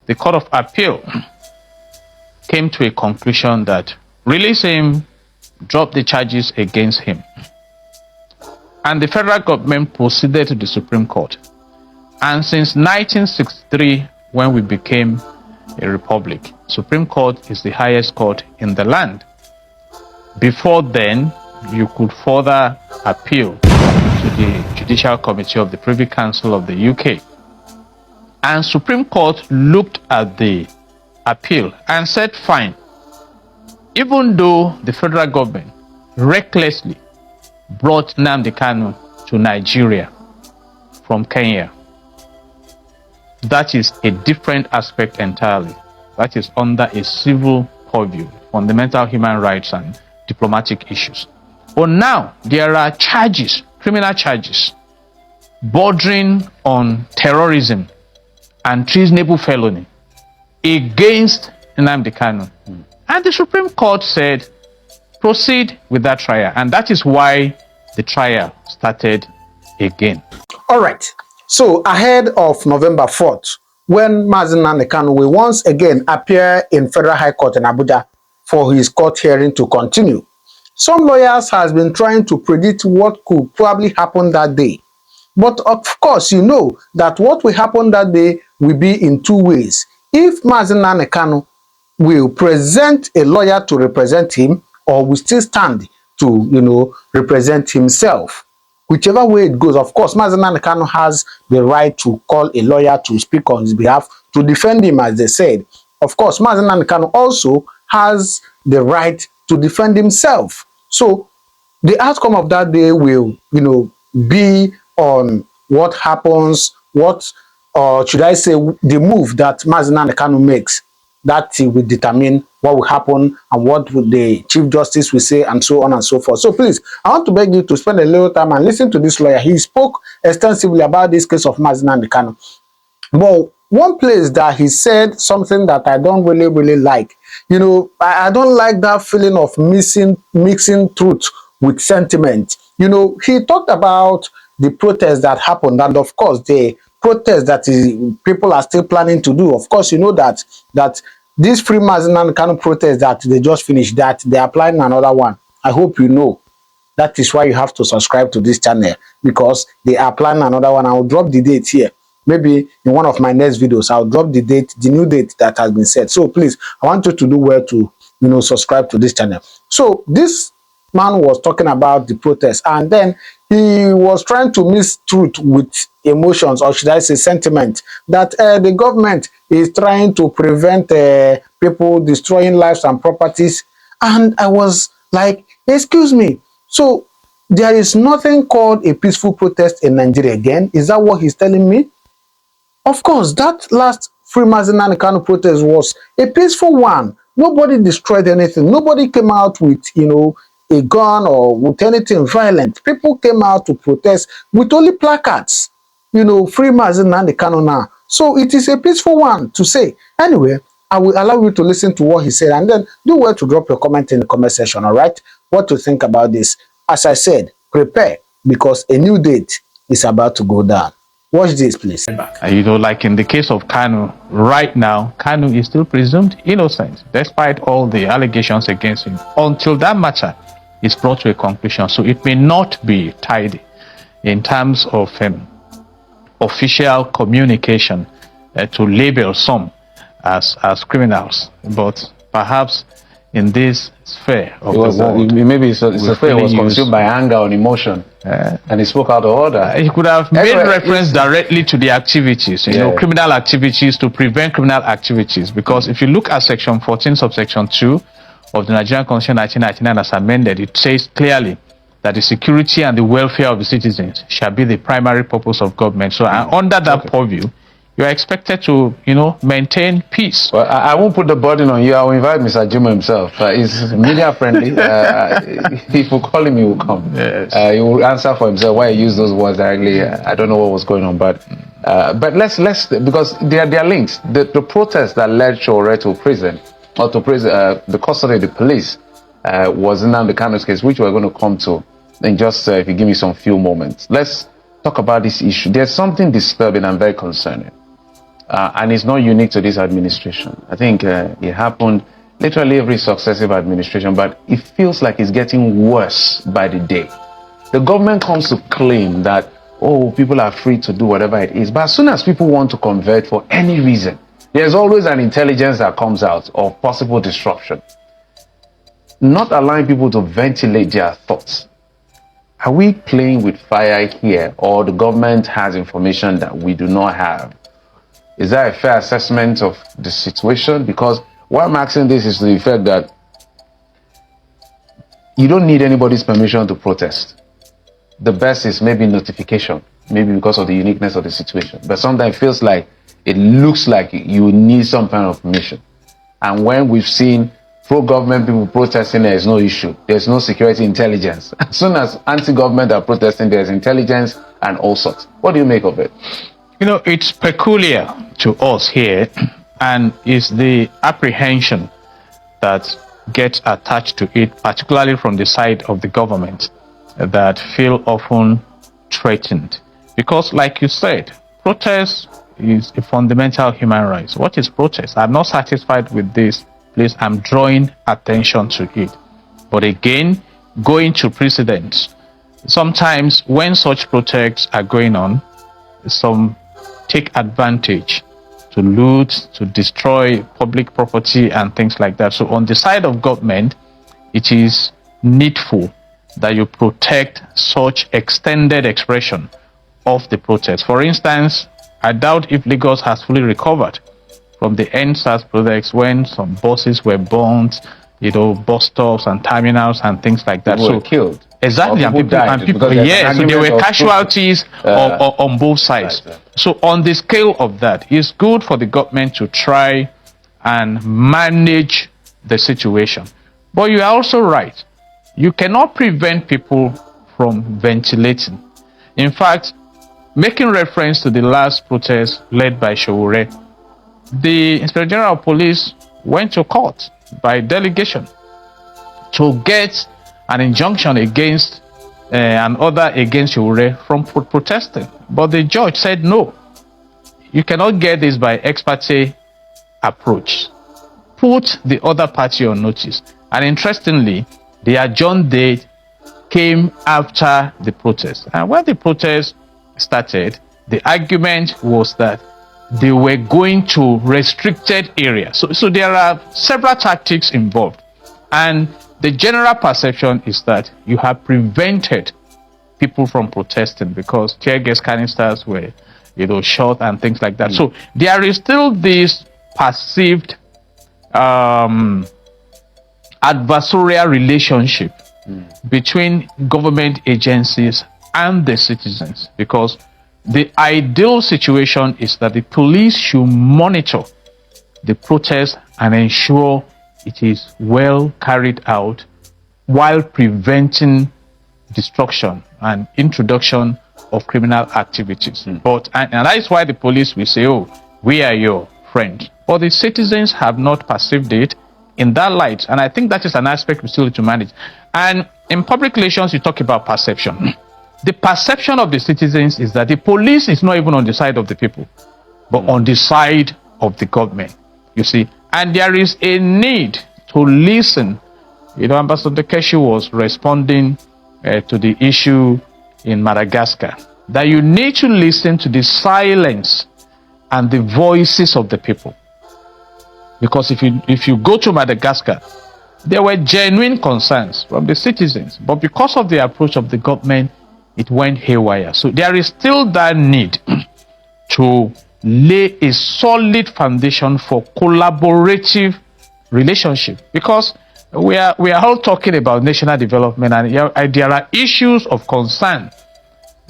the Court of Appeal came to a conclusion that release him, drop the charges against him. And the federal government proceeded to the Supreme Court. And since 1963, when we became a republic, Supreme Court is the highest court in the land. Before then, you could further appeal to the Judicial Committee of the Privy Council of the UK. And Supreme Court looked at the appeal and said, fine, even though the federal government recklessly brought Nnamdi Kanu to Nigeria from Kenya, that is a different aspect entirely. That is under a civil purview, fundamental human rights and diplomatic issues. But now there are charges, criminal charges, bordering on terrorism and treasonable felony against Nnamdi Kanu. And the Supreme Court said, proceed with that trial. And that is why the trial started again. All right. So ahead of November 4th, when Nnamdi Kanu will once again appear in Federal High Court in Abuja for his court hearing to continue, some lawyers has been trying to predict what could probably happen that day. But of course, you know that what will happen that day will be in two ways. If Nnamdi Kanu will present a lawyer to represent him, or will still stand to, represent himself. Whichever way it goes, of course, Nnamdi Kanu has the right to call a lawyer to speak on his behalf, to defend him, as they said. Of course, Nnamdi Kanu also has the right to defend himself. So the outcome of that day will, be on what happens, or should I say, the move that Nnamdi Kanu makes. That will determine what will happen and what would the Chief Justice will say, and so on and so forth. So please, I want to beg you to spend a little time and listen to this lawyer. He spoke extensively about this case of Nnamdi Kanu. But one place that he said something that I don't really like. I don't like that feeling of mixing truth with sentiment. He talked about the protest that happened, and of course the protest that people are still planning to do. Of course, you know that this Free Nnamdi Kanu protest that they just finished, that they are planning another one. I hope you know. That is why you have to subscribe to this channel, because they are planning another one. I will drop the date here. Maybe in one of my next videos, I'll drop the date, the new date that has been set. So please, I want you to do well to, subscribe to this channel. So this man was talking about the protest, and then he was trying to mix truth with emotions, or should I say sentiment, that the government is trying to prevent people destroying lives and properties. And I was like, excuse me, so there is nothing called a peaceful protest in Nigeria again? Is that what he's telling me? Of course, that last Free Nnamdi Kanu protest was a peaceful one. Nobody destroyed anything. Nobody came out with, a gun or with anything violent. People came out to protest with only placards, Free Nnamdi Kanu now. So it is a peaceful one to say. Anyway, I will allow you to listen to what he said, and then do well to drop your comment in the comment section, all right? What to think about this. As I said, prepare, because a new date is about to go down. Watch this, please. Like in the case of Kanu, right now, Kanu is still presumed innocent, despite all the allegations against him, until that matter is brought to a conclusion. So it may not be tidy in terms of official communication to label some as criminals, but perhaps in this sphere of the world, maybe it's a sphere was consumed by anger and emotion, and he spoke out of order. He could have made reference directly to the activities, criminal activities, to prevent criminal activities. Because if you look at Section 14, subsection 2 of the Nigerian Constitution 1999 as amended, it says clearly that the security and the welfare of the citizens shall be the primary purpose of government. So under that purview, you are expected to, maintain peace. Well, I won't put the burden on you. I will invite Mr. Juma himself. He's media friendly. If you call him, he will come. Yes. He will answer for himself why he used those words directly. I don't know what was going on, but let's because they are linked. The protest that led Shore to prison, or to prison, the custody of the police, was in Nnamdi Kanu's case, which we're going to come to in just if you give me some few moments. Let's talk about this issue. There's something disturbing and very concerning. and it's not unique to this administration. I think it happened literally every successive administration, but it feels like it's getting worse by the day. The government comes to claim that, oh, people are free to do whatever it is, but as soon as people want to convert for any reason, there's always an intelligence that comes out of possible disruption. Not allowing people to ventilate their thoughts. Are we playing with fire here, or the government has information that we do not have? Is that a fair assessment of the situation? Because why I'm asking this is to the effect that you don't need anybody's permission to protest. The best is maybe notification, maybe because of the uniqueness of the situation. But sometimes it feels like, it looks like you need some kind of permission. And when we've seen pro-government people protesting, there is no issue. There's no security intelligence. As soon as anti-government are protesting, there's intelligence and all sorts. What do you make of it? You know, it's peculiar to us here, and it's the apprehension that gets attached to it, particularly from the side of the government, that feel often threatened. Because, like you said, protest is a fundamental human right. What is protest? I'm not satisfied with this. Please, I'm drawing attention to it. But again, going to precedents. Sometimes when such protests are going on, some take advantage to loot, to destroy public property and things like that. So on the side of government, it is needful that you protect such extended expression of the protest. For instance, I doubt if Lagos has fully recovered from the NSAS protests when some buses were burnt, you know, bus stops and terminals and things like that. People were killed. Exactly, and people yeah, so there were casualties on both sides. Right. So on the scale of that, it's good for the government to try and manage the situation. But you are also right. You cannot prevent people from ventilating. In fact, making reference to the last protest led by Showore, the Inspector General of Police went to court by delegation to get an injunction against an order against Showore from protesting. But the judge said, no, you cannot get this by ex parte approach. Put the other party on notice. And interestingly, the adjourned date came after the protest. And when the protest started, the argument was that they were going to restricted areas. So there are several tactics involved. And the general perception is that you have prevented people from protesting because tear gas canisters were, you know, shot and things like that. So there is still this perceived adversarial relationship between government agencies and the citizens, because the ideal situation is that the police should monitor the protest and ensure it is well carried out while preventing destruction and introduction of criminal activities. But and that is why the police will say, oh, we are your friends. But the citizens have not perceived it in that light. And I think that is an aspect we still need to manage. And in public relations, you talk about perception. The perception of the citizens is that the police is not even on the side of the people, but on the side of the government, you see. And there is a need to listen. You know, Ambassador Keshi was responding to the issue in Madagascar, that you need to listen to the silence and the voices of the people. Because if you go to Madagascar, there were genuine concerns from the citizens, but because of the approach of the government, it went haywire. So there is still that need to lay a solid foundation for collaborative relationship, because we are all talking about national development, and there are issues of concern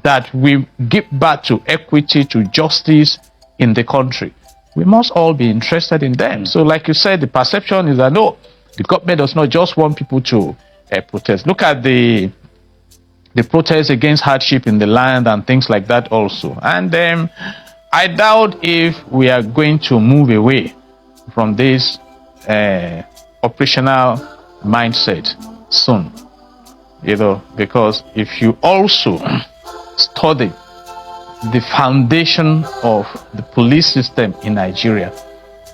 that we give back to equity, to justice in the country. We must all be interested in them. So like you said, the perception is that no, the government does not just want people to protest. Look at the protests against hardship in the land and things like that also. And I doubt if we are going to move away from this operational mindset soon, you know, because if you also study the foundation of the police system in Nigeria.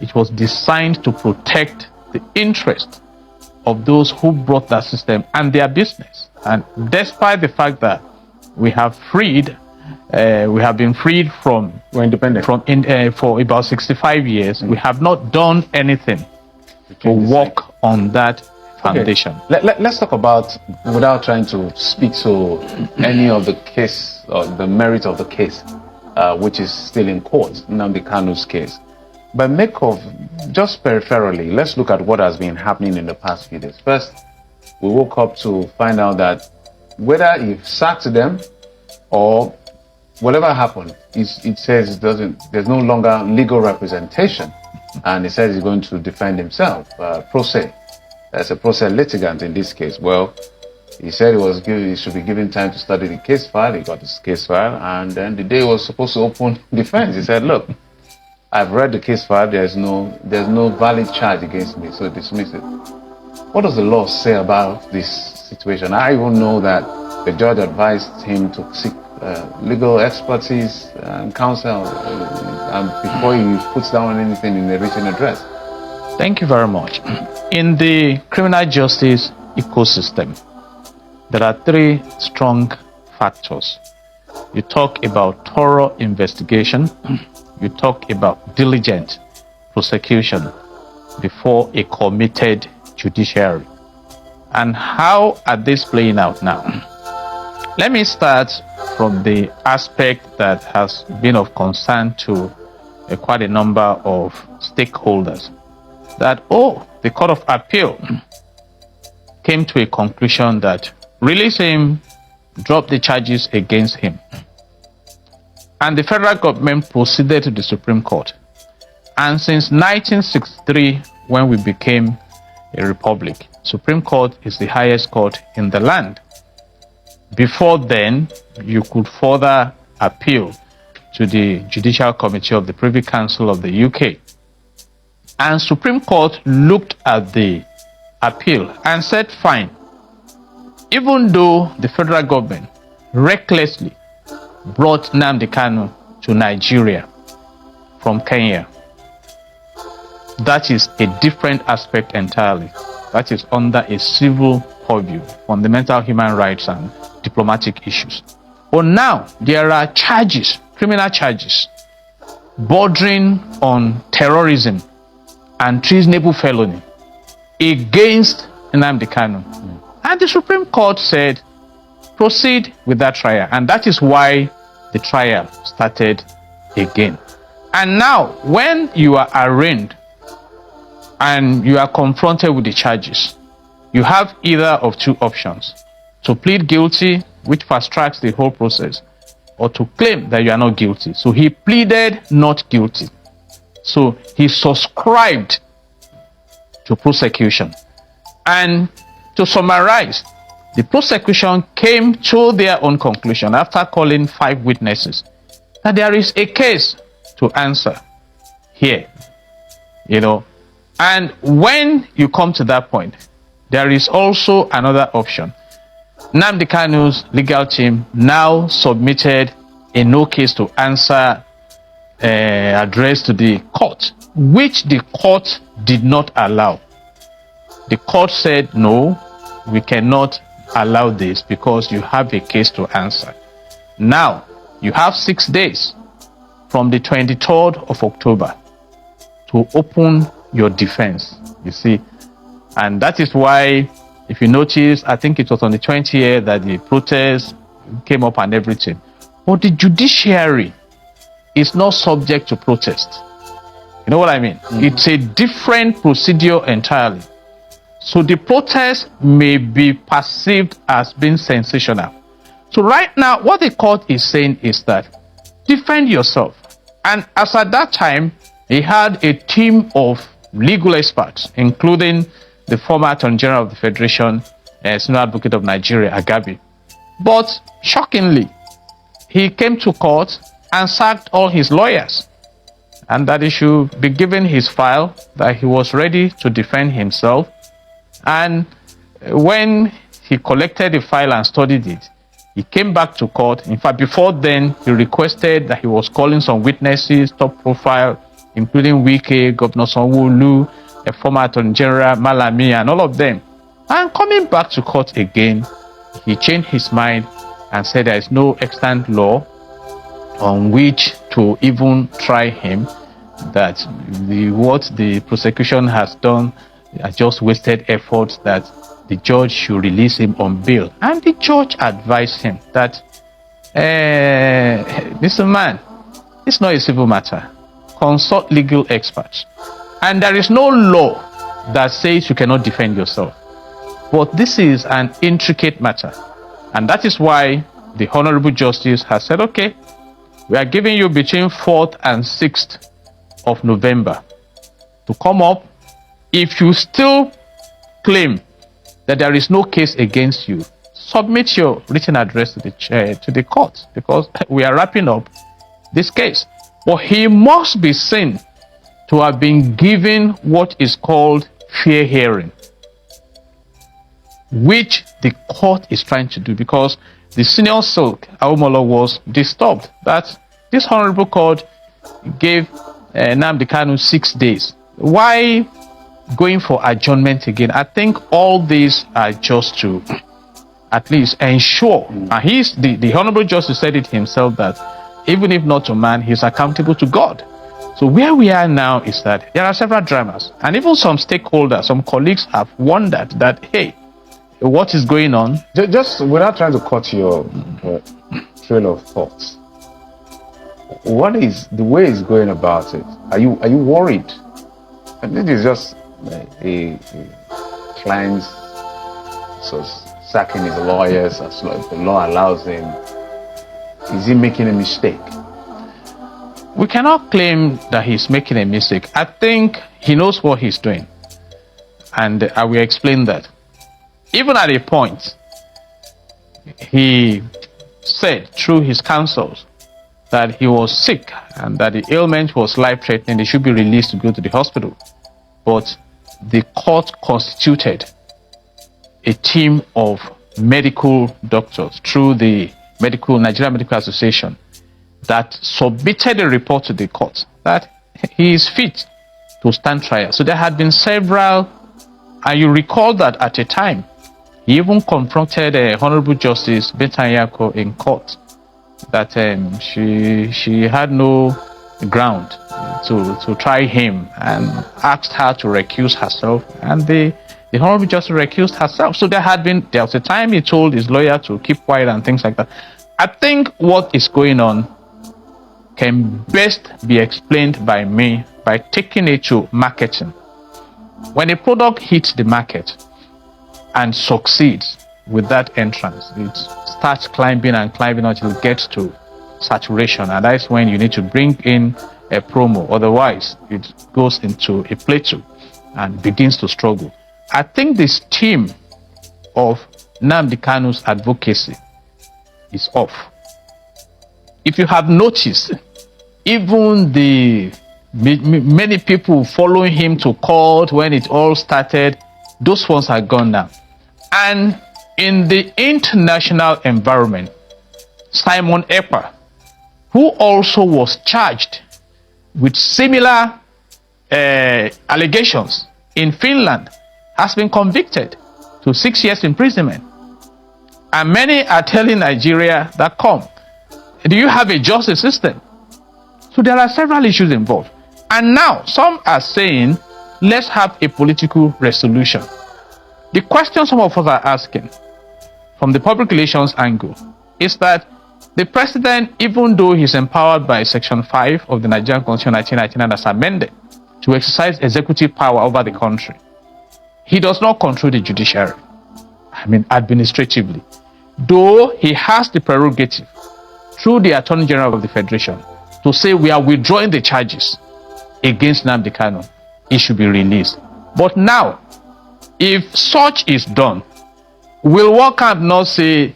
It was designed to protect the interest of those who brought that system and their business. And despite the fact that we have been freed from, We're independent. for about 65 years, we have not done anything to work on that foundation. Okay. Let's talk about, without trying to speak to any of the case or the merit of the case, which is still in court, Nnamdi Kanu's case. But make of, just peripherally, let's look at what has been happening in the past few days. First, we woke up to find out that whether he sacked them or whatever happened, it says there's no longer legal representation. And he says he's going to defend himself, pro se. As a pro se litigant in this case. Well, he said he should be given time to study the case file. He got his case file, and then the day he was supposed to open defense, he said, look, I've read the case file, there's no valid charge against me, so dismiss it. What does the law say about this situation? I even know that the judge advised him to seek legal expertise and counsel before he puts down anything in the written address. Thank you very much. In the criminal justice ecosystem, there are three strong factors. You talk about thorough investigation, you talk about diligent prosecution before a committed judiciary. And how are these playing out now? Let me start from the aspect that has been of concern to quite a number of stakeholders. That, the Court of Appeal came to a conclusion that release him, drop the charges against him. And the federal government proceeded to the Supreme Court. And since 1963, when we became a republic, Supreme Court is the highest court in the land. Before then, you could further appeal to the Judicial Committee of the Privy Council of the UK. And Supreme Court looked at the appeal and said, fine, even though the federal government recklessly brought Nnamdi Kanu to Nigeria from Kenya, that is a different aspect entirely. That is under a civil purview, fundamental human rights and diplomatic issues. But now there are charges, criminal charges, bordering on terrorism and treasonable felony against Nnamdi Kanu. And the Supreme Court said, proceed with that trial. And that is why the trial started again. And now, when you are arraigned and you are confronted with the charges, you have either of two options: to plead guilty, which fast tracks the whole process, or to claim that you are not guilty. So he pleaded not guilty. So he subscribed to prosecution. And to summarize, the prosecution came to their own conclusion after calling 5 witnesses that there is a case to answer here. And when you come to that point, there is also another option. Nnamdi Kanu's legal team now submitted a no case to answer address to the court, which the court did not allow. The court said, no, we cannot allow this because you have a case to answer. Now, you have 6 days from the 23rd of October to open your defense, you see. And that is why, if you notice, I think it was on the 20th that the protest came up and everything. But the judiciary is not subject to protest. You know what I mean? Mm-hmm. It's a different procedure entirely. So the protest may be perceived as being sensational. So right now, what the court is saying is that defend yourself. And as at that time, he had a team of legal experts, including the former Attorney General of the Federation, Senior Advocate of Nigeria, Agabi. But shockingly, he came to court and sacked all his lawyers, and that he should be given his file, that he was ready to defend himself. And when he collected the file and studied it, He came back to court. In fact, before then, he requested that he was calling some witnesses, top profile, including Wike, Governor Sanwo-Olu, a former Attorney General, Malami, and all of them. And coming back to court again, he changed his mind and said there is no extant law on which to even try him, that what the prosecution has done has just wasted efforts, that the judge should release him on bail. And the judge advised him that, Mr. Man, it's not a civil matter. Consult legal experts. And there is no law that says you cannot defend yourself. But this is an intricate matter. And that is why the Honorable Justice has said, okay, we are giving you between 4th and 6th of November to come up. If you still claim that there is no case against you, submit your written address to the court, because we are wrapping up this case. But he must be seen to have been given what is called fair hearing, which the court is trying to do, because the senior silk, Awomolo, was disturbed that this honorable court gave Nnamdi Kanu 6 days. Why going for adjournment again? I think all these are just to at least ensure, and the honorable justice said it himself, that even if not to man, he's accountable to God. So where we are now is that there are several dramas, and even some stakeholders, some colleagues have wondered that, hey, what is going on? Just without trying to cut your trail of thoughts, what is the way he's going about it? Are you worried? And this is just a client so sacking his lawyers as the law allows him. Is he making a mistake? We cannot claim that he's making a mistake. I think he knows what he's doing, and I will explain that. Even at a point, he said through his counsels that he was sick and that the ailment was life-threatening. They should be released to go to the hospital. But the court constituted a team of medical doctors through the Nigerian Medical Association that submitted a report to the court that he is fit to stand trial. So there had been several, and you recall that at a time, he even confronted Honorable Justice Betanyako in court that she had no ground to try him, and asked her to recuse herself, and the Honorable Justice recused herself. So there was a time he told his lawyer to keep quiet and things like that. I think what is going on can best be explained by me by taking it to marketing. When a product hits the market and succeeds with that entrance, it starts climbing and climbing until it gets to saturation, and that's when you need to bring in a promo. Otherwise, it goes into a plateau and begins to struggle. I think this team of Nnamdi Kanu's advocacy is off. If you have noticed, even the many people following him to court when it all started, those ones are gone now. And in the international environment, Simon Ekpa, who also was charged with similar allegations in Finland, has been convicted to 6 years imprisonment. And many are telling Nigeria that, come, do you have a justice system? So there are several issues involved. And now some are saying, let's have a political resolution. The question some of us are asking from the public relations angle is that the president, even though he's empowered by Section 5 of the Nigerian Constitution 1999 as amended to exercise executive power over the country, he does not control the judiciary, administratively. Though he has the prerogative through the Attorney General of the Federation to say we are withdrawing the charges against Nnamdi Kanu, he should be released. But now, if such is done, will Walkamp not say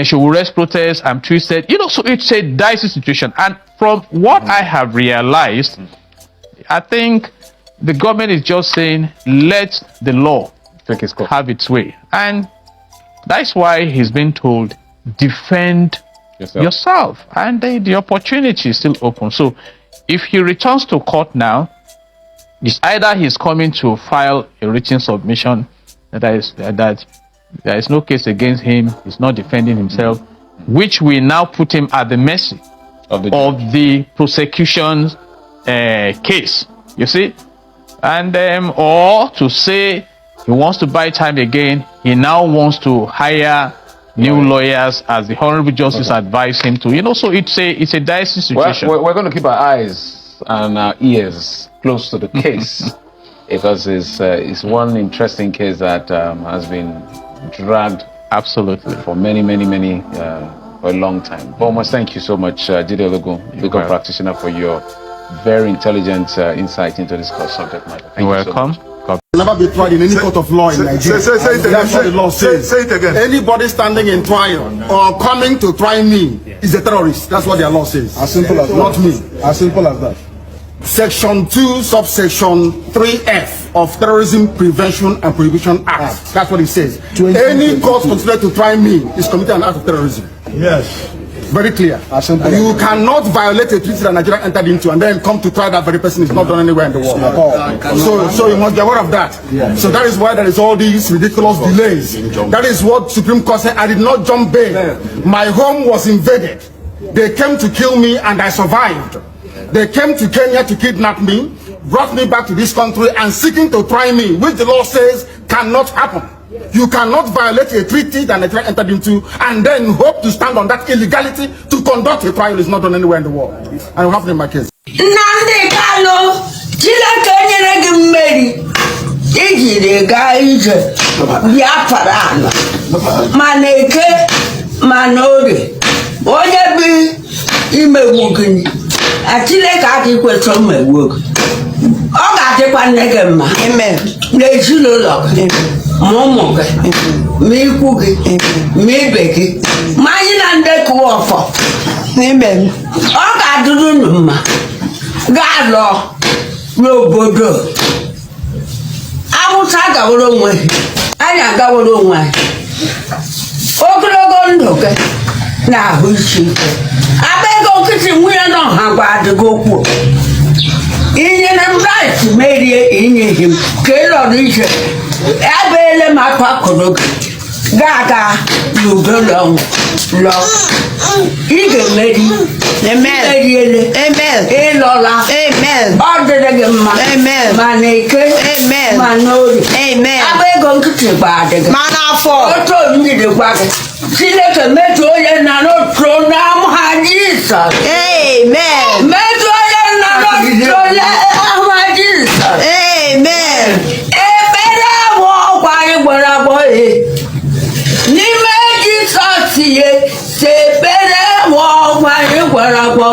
she will arrest protests and twisted? So it's a dicey situation. And from what I have realized, I think the government is just saying, let the law have its way. And that's why he's been told defend yourself. And the opportunity is still open. So if he returns to court now, it's either he's coming to file a written submission that there is no case against him, he's not defending himself, which will now put him at the mercy of the prosecution's case, you see, and or to say he wants to buy time again, he now wants to hire new lawyers, as the Honorable Justice advised him to. So it's a dicey situation. Well, we're going to keep our eyes and our ears close to the case because it's one interesting case that has been dragged absolutely for many for a long time. But almost thank you so much, Jide Ologun, legal practitioner, for your very intelligent insight into this subject matter. You're welcome. Never be tried in any court of law in Nigeria. Say it again. That's what the law says. Say it again. Anybody standing in trial or coming to try me is a terrorist. That's what their law says. As simple as that. Not me. As simple as that. Section 2, subsection 3F of Terrorism Prevention and Prohibition Act. That's what it says. Any court considered to try me is committing an act of terrorism. Yes. Very clear. You cannot violate a treaty that Nigeria entered into and then come to try that very person is not done anywhere in the world. So you must be aware of that. Yeah. So that is why there is all these ridiculous delays. That is what Supreme Court said. I did not jump bail. My home was invaded. They came to kill me and I survived. They came to Kenya to kidnap me, brought me back to this country and seeking to try me, which the law says cannot happen. You cannot violate a treaty that Nigeria entered into and then hope to stand on that illegality to conduct a trial is not done anywhere in the world. I will have in my case. Nnamdi Kanu, Chineke nyere gị mmeri ijiri gaa ije Biafra mana Eke mana Orie onye bi imegbu gị Chineke adịghị kwesịrị mmegbu gị. Ọ ga-adịkwa nne gị mma n'ezinụlọ gị ma ụmụ gị ma ikwu gị ma ibe gị ma anyị na ndị kụwa ọfọ ọ ga-adịrị unu mma gaa lụọ n'obodo Awụsa gaworo onwe anyị agaworo onwe anyị ogologo ndụ gị na ahụ isi ike aba ego nkịtị nwunye na ọha gwa adịgo okwu inyere m right merie inye m ka ị lọrọ ije abeele m akwa akụrụ gị ga n'udo lọ ị ga-emeri emeriele ịlọla ọ dịrị gị mma ma na Eke ma na Orie aba ego nkịtị gba adịgị otu onyinye gwa gị Chineke metụ onye na n'otu n'aha Jizọs metụ onye na n'otu n'aha Jizọs ekpere bụ ọgwụ anyị gwara agwọ n'ime Jizọs ye se ekpere bụ ọgwụ anyị gwara agwọ